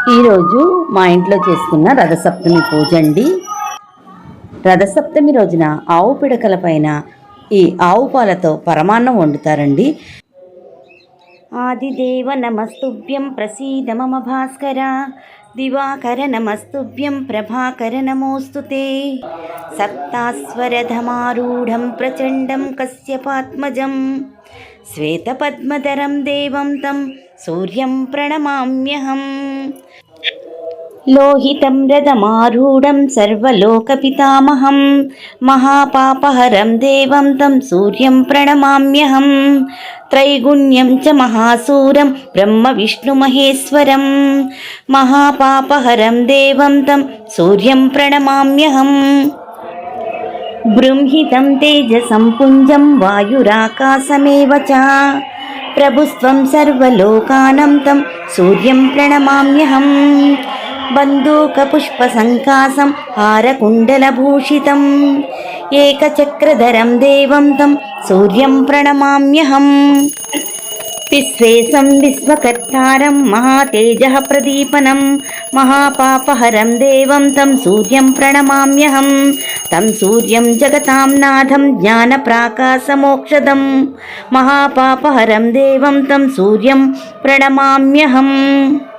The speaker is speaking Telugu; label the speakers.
Speaker 1: ఈరోజు మా ఇంట్లో చేసుకున్న రథసప్తమి పూజ అండి. రథసప్తమి రోజున ఆవు పిడకల పైన ఈ ఆవు పాలతో పరమాన్నం వండుతారండి. ఆదిదేవ నమస్తుభ్యం ప్రసీద మమ భాస్కర, దివాకర నమస్తుభ్యం ప్రభాకర నమోస్తుతే. సప్తాస్వరధమారూఢం ప్రచండం కశ్యపాత్మజం, శ్వేతపద్మధరం దేవం తం సూర్యం ప్రణమామ్యహం. లోహితం రథమారూఢం సర్వలోకపితామహం, మహాపాపహరం దేవం తం సూర్యం ప్రణమామ్యహం. త్రైగుణ్యం చ మహాసూరం బ్రహ్మ విష్ణు మహేశ్వరం, మహాపాపహరం దేవం తం సూర్యం ప్రణమామ్యహం. బృంహితం తేజసం పుంజం వాయురాకాశమేవ చ, ప్రభుస్త్వం సర్వలోకానం తం సూర్యం ప్రణమామ్యహం. బంధూకపుష్పసంకాసం హారకుండలభూషితం, ఏకచక్రధరం దేవం తం సూర్యం ప్రణమామ్యహం. విశ్వేశం విశ్వకర్తారం మహాతేజః ప్రదీపనం, మహాపాపహరం దేవం తం సూర్యం ప్రణమామ్యహం. తం సూర్యం జగతాం నాథం జ్ఞానప్రాకాశమోక్షదం, మహాపాపహరం దేవం తం సూర్యం ప్రణమామ్యహం.